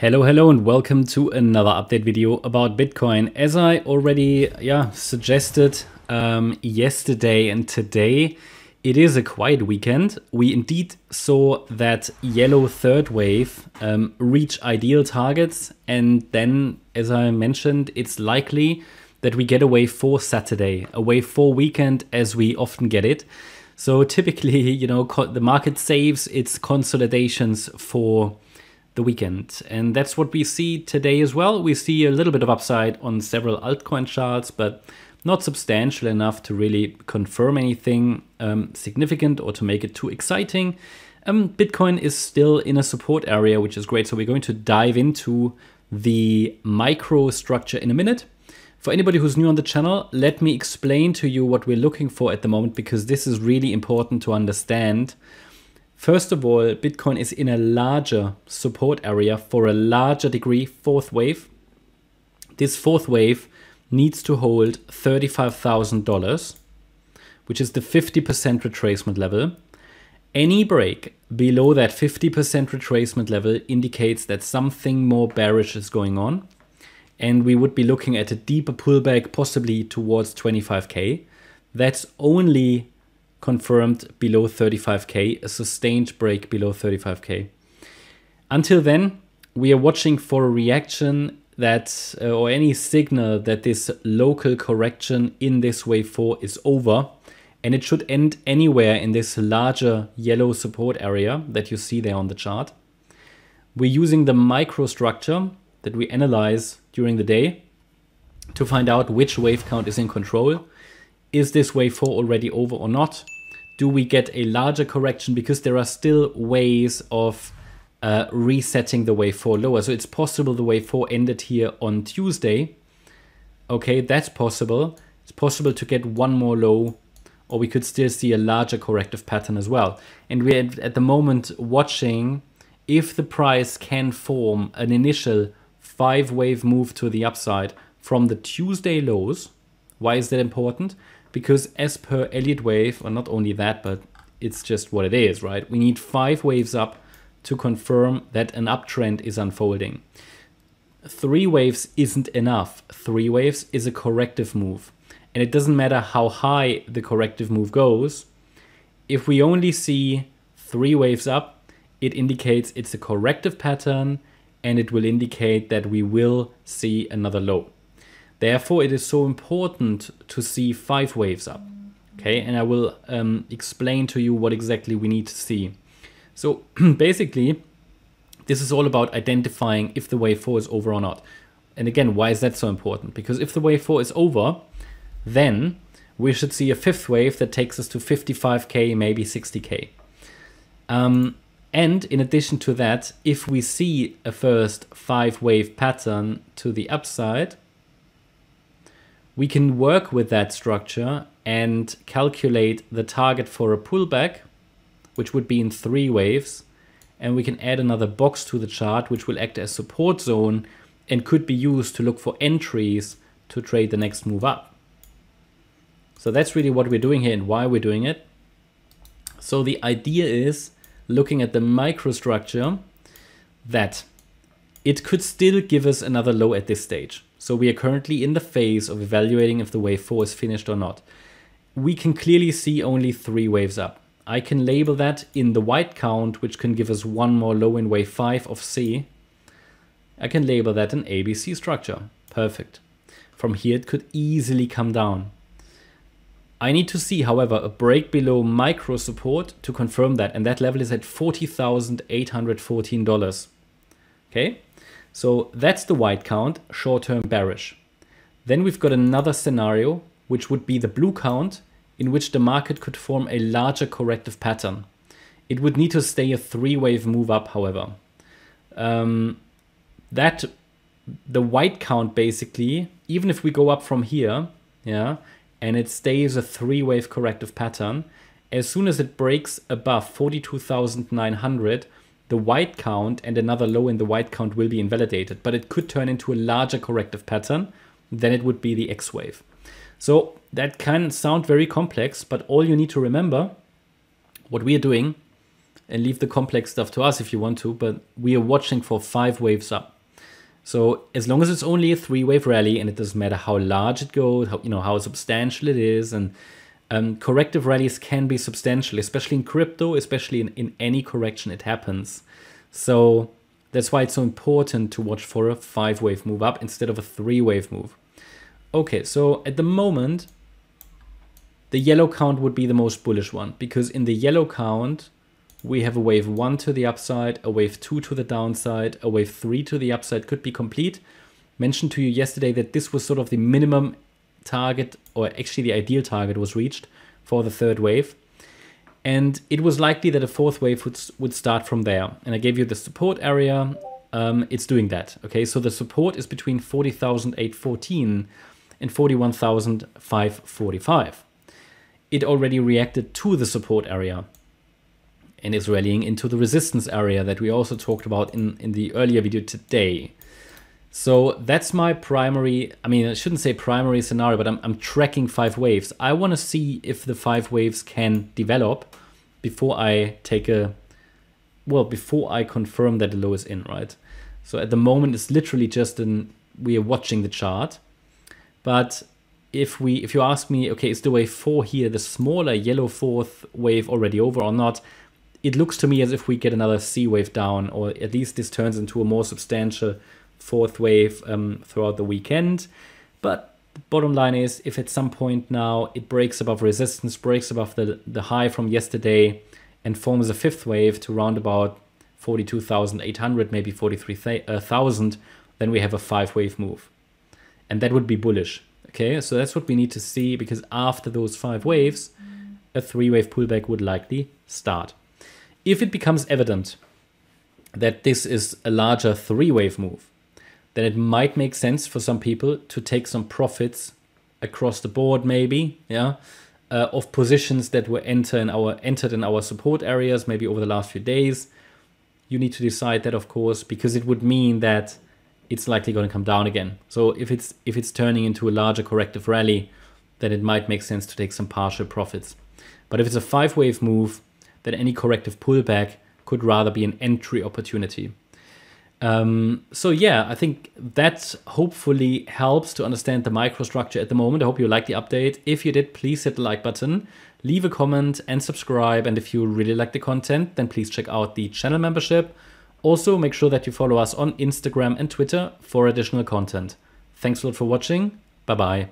Hello, and welcome to another update video about Bitcoin. As I already suggested yesterday and today, it is a quiet weekend. We indeed saw that yellow third wave reach ideal targets, and then, as I mentioned, it's likely that we get a wave 4 Saturday, a wave 4 weekend as we often get it. So typically, the market saves its consolidations for the weekend, and that's what we see today as well. We see a little bit of upside on several altcoin charts, but not substantial enough to really confirm anything significant or to make it too exciting. Bitcoin is still in a support area, which is great. So we're going to dive into the micro structure in a minute. For anybody who's new on the channel, let me explain to you what we're looking for at the moment, because this is really important to understand. First of all, Bitcoin is in a larger support area for a larger degree, fourth wave. This fourth wave needs to hold $35,000, which is the 50% retracement level. Any break below that 50% retracement level indicates that something more bearish is going on, and we would be looking at a deeper pullback, possibly towards 25K. That's only confirmed below 35K, a sustained break below 35K. Until then, we are watching for a reaction that, or any signal that this local correction in this wave 4 is over, and it should end anywhere in this larger yellow support area that you see there on the chart. We're using the microstructure that we analyze during the day to find out which wave count is in control. Is this wave 4 already over or not? Do we get a larger correction? Because there are still ways of resetting the wave 4 lower. So it's possible the wave 4 ended here on Tuesday. Okay, that's possible. It's possible to get one more low, or we could still see a larger corrective pattern as well. And we're at the moment watching if the price can form an initial 5-wave move to the upside from the Tuesday lows. Why is that important? Because as per Elliott Wave, or not only that, but it's just what it is, right? We need 5 waves up to confirm that an uptrend is unfolding. 3 waves isn't enough. 3 waves is a corrective move. And it doesn't matter how high the corrective move goes. If we only see 3 waves up, it indicates it's a corrective pattern, and it will indicate that we will see another low. Therefore, it is so important to see 5 waves up, okay? And I will explain to you what exactly we need to see. So basically, this is all about identifying if the wave 4 is over or not. And again, why is that so important? Because if the wave 4 is over, then we should see a 5th wave that takes us to 55K, maybe 60K. And in addition to that, if we see a first 5-wave pattern to the upside, we can work with that structure and calculate the target for a pullback, which would be in 3 waves. And we can add another box to the chart, which will act as support zone and could be used to look for entries to trade the next move up. So that's really what we're doing here and why we're doing it. So the idea is, looking at the microstructure, that it could still give us another low at this stage. So we are currently in the phase of evaluating if the wave 4 is finished or not. We can clearly see only 3 waves up. I can label that in the white count, which can give us one more low in wave 5 of C. I can label that an ABC structure. Perfect. From here, it could easily come down. I need to see, however, a break below micro support to confirm that, and that level is at $40,814. Okay? So that's the white count, short-term bearish. Then we've got another scenario, which would be the blue count, in which the market could form a larger corrective pattern. It would need to stay a 3-wave move up, however. The white count basically, even if we go up from here, and it stays a 3-wave corrective pattern, as soon as it breaks above 42,900, the white count and another low in the white count will be invalidated, but it could turn into a larger corrective pattern. Then it would be the X wave. So that can sound very complex, but all you need to remember, what we are doing, and leave the complex stuff to us if you want to, but we are watching for 5 waves up. So as long as it's only a 3-wave rally, and it doesn't matter how large it goes, how substantial it is, and corrective rallies can be substantial, especially in crypto, especially in any correction it happens. So that's why it's so important to watch for a 5-wave move up instead of a 3-wave move. Okay, so at the moment, the yellow count would be the most bullish one, because in the yellow count, we have a wave 1 to the upside, a wave 2 to the downside, a wave 3 to the upside could be complete. Mentioned to you yesterday that this was sort of the minimum target, or actually the ideal target was reached for the 3rd wave. And it was likely that a 4th wave would start from there. And I gave you the support area. It's doing that. Okay, so the support is between 40,814 and 41,545. It already reacted to the support area and is rallying into the resistance area that we also talked about in the earlier video today. So that's my primary, I shouldn't say primary scenario, but I'm tracking 5 waves. I want to see if the 5 waves can develop before I before I confirm that the low is in, right? So at the moment, it's literally just we are watching the chart. But if you ask me, okay, is the wave 4 here, the smaller yellow 4th wave already over or not? It looks to me as if we get another C wave down, or at least this turns into a more substantial 4th wave throughout the weekend. But the bottom line is, if at some point now it breaks above resistance, breaks above the high from yesterday, and forms a 5th wave to round about 42,800, maybe 43,000, then we have a 5-wave move. And that would be bullish. Okay, so that's what we need to see, because after those 5 waves, a 3-wave pullback would likely start. If it becomes evident that this is a larger 3-wave move, then it might make sense for some people to take some profits across the board, maybe, of positions that were entered in our support areas, maybe over the last few days. You need to decide that, of course, because it would mean that it's likely going to come down again. So if it's turning into a larger corrective rally, then it might make sense to take some partial profits. But if it's a 5-wave move, then any corrective pullback could rather be an entry opportunity. So yeah, I think that hopefully helps to understand the microstructure at the moment. I hope you liked the update. If you did, please hit the like button, leave a comment and subscribe. And if you really like the content, then please check out the channel membership. Also, make sure that you follow us on Instagram and Twitter for additional content. Thanks a lot for watching. Bye-bye.